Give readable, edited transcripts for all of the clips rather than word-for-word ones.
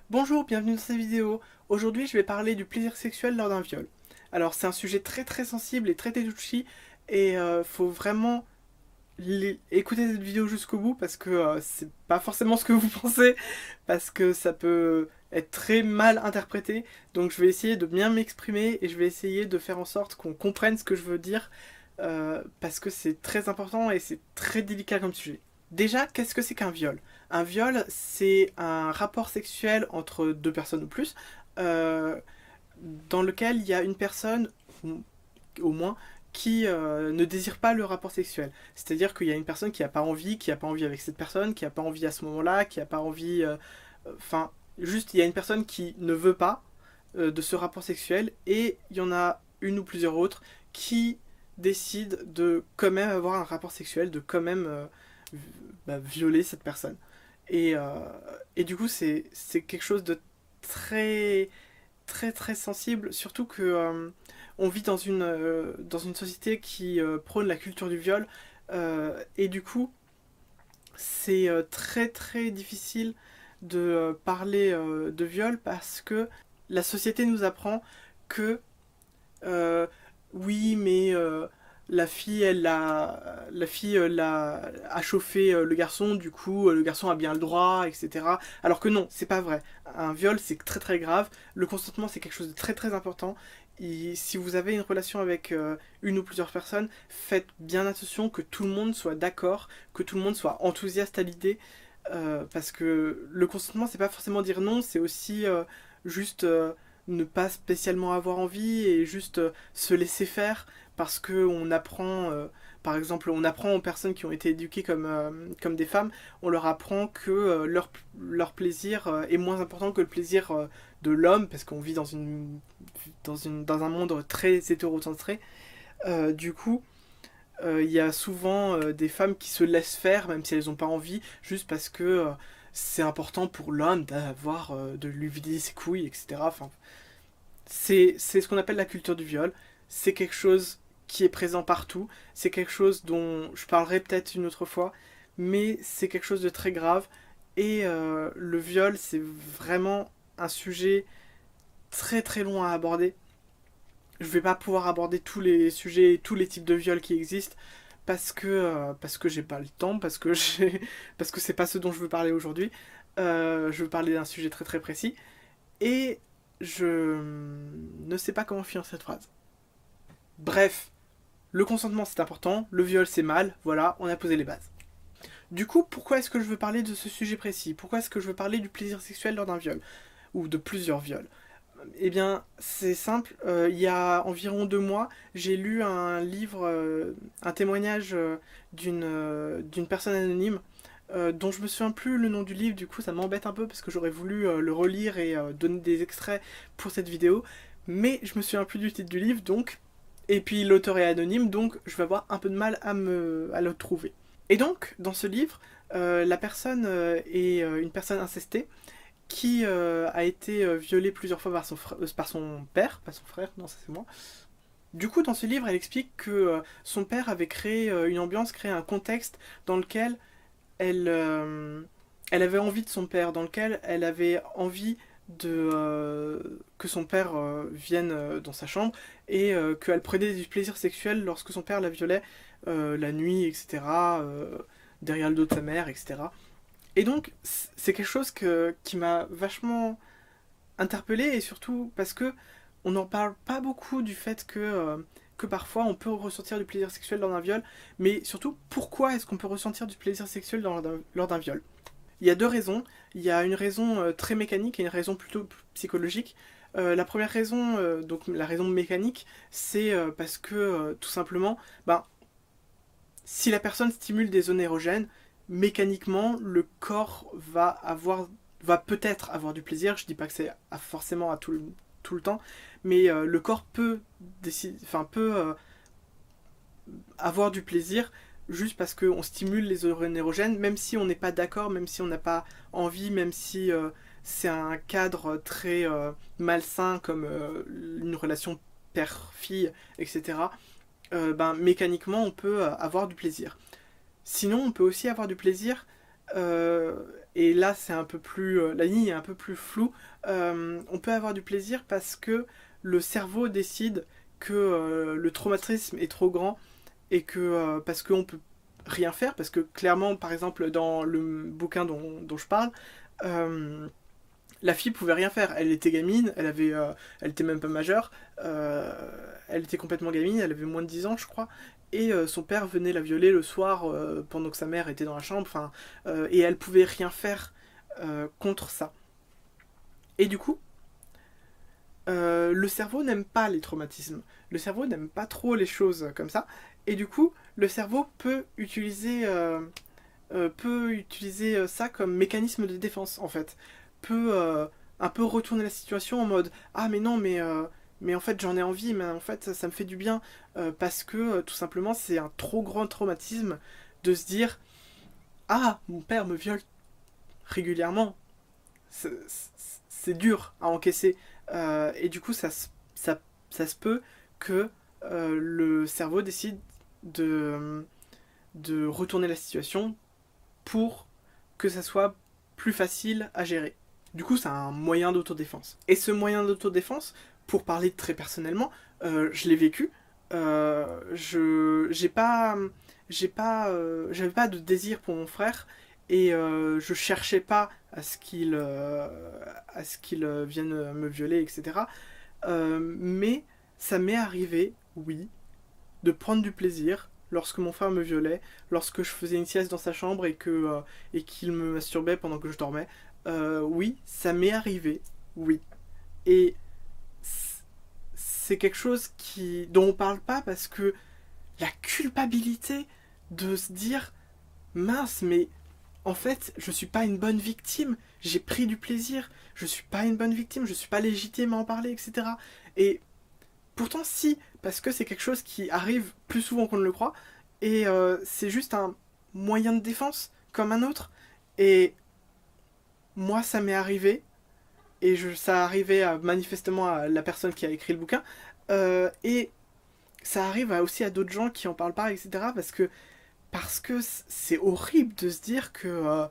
Bonjour, bienvenue dans cette vidéo. Aujourd'hui, je vais parler du plaisir sexuel lors d'un viol. Alors, c'est un sujet très sensible et très touchy, et faut vraiment écouter cette vidéo jusqu'au bout parce que c'est pas forcément ce que vous pensez, parce que ça peut être très mal interprété. Donc, je vais essayer de bien m'exprimer et je vais essayer de faire en sorte qu'on comprenne ce que je veux dire, parce que c'est très important et c'est très délicat comme sujet. Déjà, qu'est-ce que c'est qu'un viol? Un viol, c'est un rapport sexuel entre deux personnes ou plus, euh, dans lequel il y a une personne, ou au moins, qui ne désire pas le rapport sexuel. C'est-à-dire qu'il y a une personne qui a pas envie avec cette personne, qui a pas envie à ce moment-là, qui a pas envie... Enfin, juste, il y a une personne qui ne veut pas de ce rapport sexuel, et il y en a une ou plusieurs autres qui décident de quand même avoir un rapport sexuel, de quand même violer cette personne. Et, euh, et du coup, c'est quelque chose de très très sensible, surtout que on vit dans une société qui prône la culture du viol, et du coup, c'est très difficile de parler de viol parce que la société nous apprend que euh, oui, mais la fille a chauffé le garçon, du coup le garçon a bien le droit, etc. Alors que non, c'est pas vrai. Un viol, c'est très grave. Le consentement, c'est quelque chose de très important. Et si vous avez une relation avec une ou plusieurs personnes, faites bien attention que tout le monde soit d'accord, que tout le monde soit enthousiaste à l'idée, parce que le consentement, c'est pas forcément dire non, c'est aussi juste ne pas spécialement avoir envie et juste se laisser faire, parce que on apprend, par exemple, on apprend aux personnes qui ont été éduquées comme des femmes, on leur apprend que leur plaisir est moins important que le plaisir de l'homme, parce qu'on vit dans un monde très hétérocentré. Du coup, il y a souvent des femmes qui se laissent faire, même si elles n'ont pas envie, juste parce que c'est important pour l'homme d'avoir, de lui vider ses couilles, etc. Enfin, c'est ce qu'on appelle la culture du viol. C'est quelque chose qui est présent partout. C'est quelque chose dont je parlerai peut-être une autre fois. Mais c'est quelque chose de très grave. Et le viol, c'est vraiment un sujet très long à aborder. Je vais pas pouvoir aborder tous les sujets, tous les types de viols qui existent. Parce que j'ai pas le temps, parce que c'est pas ce dont je veux parler aujourd'hui. Je veux parler d'un sujet très précis. Et je ne sais pas comment finir cette phrase. Bref, le consentement c'est important, le viol c'est mal, voilà, on a posé les bases. Du coup, pourquoi est-ce que je veux parler de ce sujet précis? Pourquoi est-ce que je veux parler du plaisir sexuel lors d'un viol? Ou de plusieurs viols? Eh bien, c'est simple, il y a environ 2 mois, j'ai lu un livre, un témoignage d'une personne anonyme, dont je me souviens plus le nom du livre, du coup ça m'embête un peu parce que j'aurais voulu le relire et donner des extraits pour cette vidéo, mais je me souviens plus du titre du livre, donc, et puis l'auteur est anonyme, donc je vais avoir un peu de mal à le trouver. Et donc, dans ce livre, la personne est une personne incestée qui a été violée plusieurs fois par son père, pas son frère, non ça c'est moi. Du coup, dans ce livre, elle explique que son père avait créé une ambiance, créé un contexte dans lequel elle avait envie de son père, dans lequel elle avait envie que son père vienne dans sa chambre, et qu'elle prenait du plaisir sexuel lorsque son père la violait la nuit, etc., derrière le dos de sa mère, etc. Et donc, c'est quelque chose qui m'a vachement interpellé, et surtout parce que on n'en parle pas beaucoup du fait que parfois on peut ressentir du plaisir sexuel lors d'un viol, mais surtout pourquoi est-ce qu'on peut ressentir du plaisir sexuel lors d'un viol? Il y a deux raisons. Il y a une raison très mécanique et une raison plutôt psychologique. La première raison, donc la raison mécanique, c'est parce que tout simplement, ben, si la personne stimule des zones érogènes, mécaniquement, le corps va peut-être avoir du plaisir. Je dis pas que c'est forcément à tout le temps, mais le corps peut décider, enfin peut avoir du plaisir juste parce qu'on stimule les zones érogènes, même si on n'est pas d'accord, même si on n'a pas envie, même si c'est un cadre très malsain comme une relation père-fille, etc. Ben, mécaniquement, on peut avoir du plaisir. Sinon, on peut aussi avoir du plaisir et là c'est un peu plus, la ligne est un peu plus floue, on peut avoir du plaisir parce que le cerveau décide que le traumatisme est trop grand et que parce qu'on peut rien faire, parce que clairement, par exemple, dans le bouquin dont je parle, euh, la fille pouvait rien faire. Elle était gamine, elle était même pas majeure, elle était complètement gamine, elle avait moins de 10 ans, je crois. Et son père venait la violer le soir pendant que sa mère était dans la chambre, enfin, et elle pouvait rien faire contre ça. Et du coup, le cerveau n'aime pas les traumatismes. Le cerveau n'aime pas trop les choses comme ça. Et du coup, le cerveau peut utiliser ça comme mécanisme de défense, en fait. Peut un peu retourner la situation en mode ah, mais non, mais en fait, j'en ai envie, mais en fait, ça me fait du bien. Parce que, tout simplement, c'est un trop grand traumatisme de se dire ah, mon père me viole régulièrement. C'est dur à encaisser. Et du coup, ça se peut que le cerveau décide de, de retourner la situation pour que ça soit plus facile à gérer. Du coup, c'est un moyen d'autodéfense. Et ce moyen d'autodéfense, pour parler très personnellement, je l'ai vécu. J'avais pas de désir pour mon frère et je cherchais pas à ce qu'il vienne me violer, etc. Mais ça m'est arrivé, oui, de prendre du plaisir lorsque mon frère me violait, lorsque je faisais une sieste dans sa chambre et qu'il me masturbait pendant que je dormais. Oui, ça m'est arrivé, oui. Et c'est quelque chose dont on parle pas parce que la culpabilité de se dire mince, mais en fait, je suis pas une bonne victime, j'ai pris du plaisir, je suis pas une bonne victime, je suis pas légitime à en parler, etc. Et pourtant, si, parce que c'est quelque chose qui arrive plus souvent qu'on ne le croit, et c'est juste un moyen de défense comme un autre. Et moi, ça m'est arrivé, et ça arrivait manifestement à la personne qui a écrit le bouquin, et ça arrive aussi à d'autres gens qui en parlent pas, etc. Parce que c'est horrible de se dire que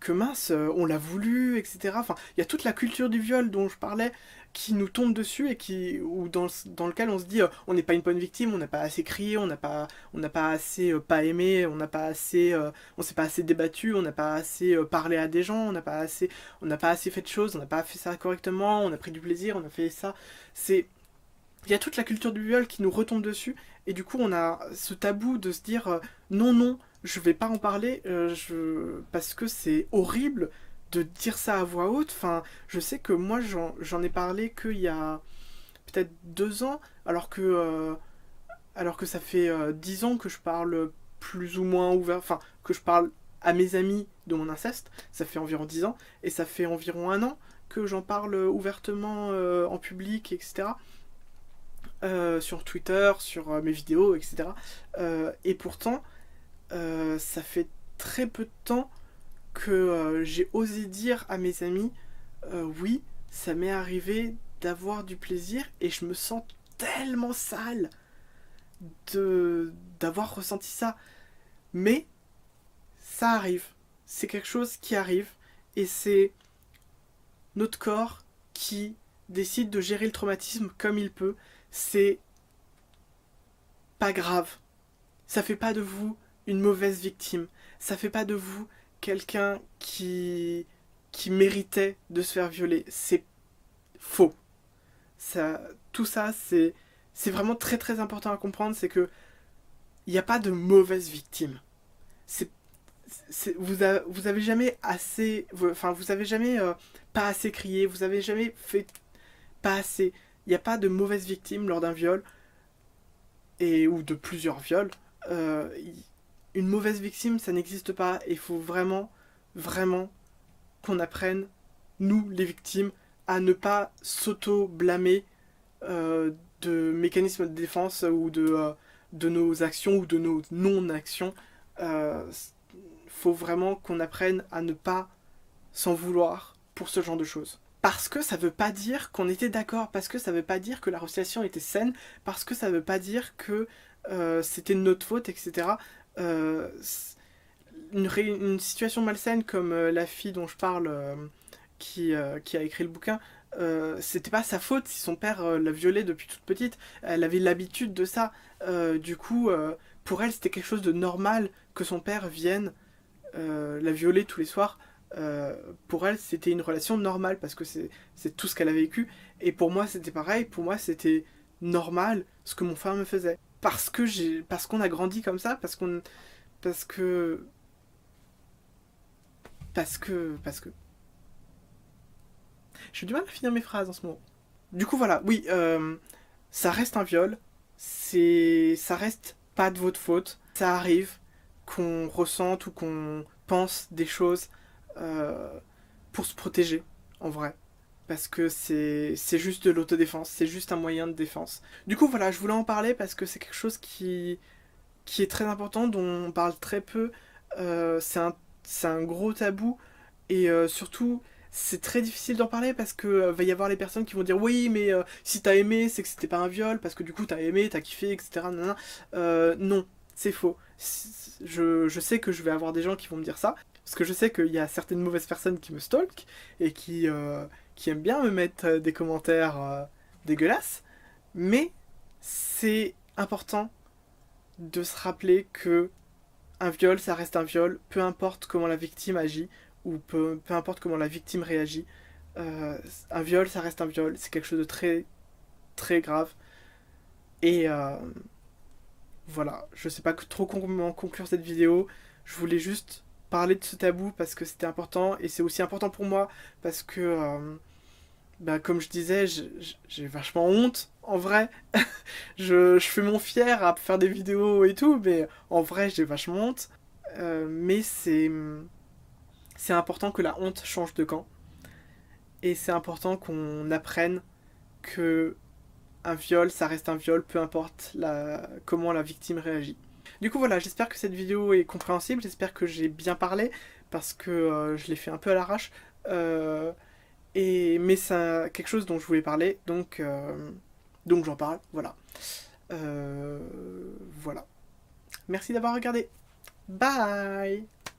mince, on l'a voulu, etc. Enfin, il y a toute la culture du viol dont je parlais qui nous tombe dessus et ou dans lequel on se dit on n'est pas une bonne victime, on n'a pas assez crié, on n'a pas assez pas aimé, on s'est pas assez débattu, on n'a pas assez parlé à des gens, on n'a pas assez fait de choses, on n'a pas fait ça correctement, on a pris du plaisir, on a fait ça. C'est il y a toute la culture du viol qui nous retombe dessus et du coup on a ce tabou de se dire non non je vais pas en parler parce que c'est horrible de dire ça à voix haute. Enfin, je sais que moi j'en ai parlé qu'il y a peut-être 2 ans alors que ça fait 10 ans que je parle plus ou moins ouvert, enfin que je parle à mes amis de mon inceste, ça fait environ 10 ans et ça fait environ 1 an que j'en parle ouvertement en public, etc. Sur Twitter, sur mes vidéos, etc. Et pourtant, ça fait très peu de temps que j'ai osé dire à mes amis oui, ça m'est arrivé d'avoir du plaisir et je me sens tellement sale d'avoir ressenti ça. Mais ça arrive. C'est quelque chose qui arrive et c'est notre corps qui décide de gérer le traumatisme comme il peut. C'est pas grave. Ça fait pas de vous une mauvaise victime. Ça fait pas de vous quelqu'un qui méritait de se faire violer. C'est faux. Ça, tout ça, c'est vraiment très très important à comprendre. C'est que il n'y a pas de mauvaise victime. C'est, vous avez jamais assez, enfin vous avez jamais pas assez crié. Vous avez jamais fait pas assez. Il n'y a pas de mauvaise victime lors d'un viol ou de plusieurs viols. Euh, une mauvaise victime, ça n'existe pas. Il faut vraiment, vraiment qu'on apprenne, nous, les victimes, à ne pas s'auto-blâmer euh, de mécanismes de défense de nos actions ou de nos non-actions. Il faut vraiment qu'on apprenne à ne pas s'en vouloir pour ce genre de choses. Parce que ça veut pas dire qu'on était d'accord, parce que ça veut pas dire que la relation était saine, parce que ça veut pas dire que c'était de notre faute, etc. Euh, une situation malsaine comme la fille dont je parle, qui a écrit le bouquin, c'était pas sa faute si son père l'a violée depuis toute petite. Elle avait l'habitude de ça. Du coup, pour elle, c'était quelque chose de normal que son père vienne la violer tous les soirs. Pour elle, c'était une relation normale parce que c'est tout ce qu'elle a vécu. Et pour moi, c'était pareil. Pour moi, c'était normal ce que mon frère me faisait. Parce qu'on a grandi comme ça, parce que, parce que. J'ai du mal à finir mes phrases en ce moment. Du coup, voilà, oui, ça reste un viol. Ça reste pas de votre faute. Ça arrive qu'on ressente ou qu'on pense des choses euh, pour se protéger, en vrai. Parce que c'est juste de l'autodéfense, c'est juste un moyen de défense. Du coup, voilà, je voulais en parler parce que c'est quelque chose qui est très important, dont on parle très peu. C'est un gros tabou et surtout, c'est très difficile d'en parler parce que va y avoir les personnes qui vont dire oui, mais si t'as aimé, c'est que c'était pas un viol parce que du coup t'as aimé, t'as kiffé, etc. Nanana. Non, c'est faux. Je sais que je vais avoir des gens qui vont me dire ça parce que je sais qu'il y a certaines mauvaises personnes qui me stalkent et qui aiment bien me mettre des commentaires dégueulasses, mais c'est important de se rappeler que un viol, ça reste un viol, peu importe comment la victime agit ou peu importe comment la victime réagit. Un viol, ça reste un viol, c'est quelque chose de très très grave. Et voilà, je sais pas trop comment conclure cette vidéo. Je voulais juste parler de ce tabou parce que c'était important et c'est aussi important pour moi parce que bah, comme je disais, j'ai vachement honte, en vrai. Je fais mon fier à faire des vidéos et tout, mais en vrai, j'ai vachement honte. Mais c'est important que la honte change de camp. Et c'est important qu'on apprenne que un viol, ça reste un viol, peu importe comment la victime réagit. Du coup, voilà, j'espère que cette vidéo est compréhensible. J'espère que j'ai bien parlé, parce que je l'ai fait un peu à l'arrache. Mais c'est quelque chose dont je voulais parler, donc j'en parle, voilà. Voilà. Merci d'avoir regardé. Bye!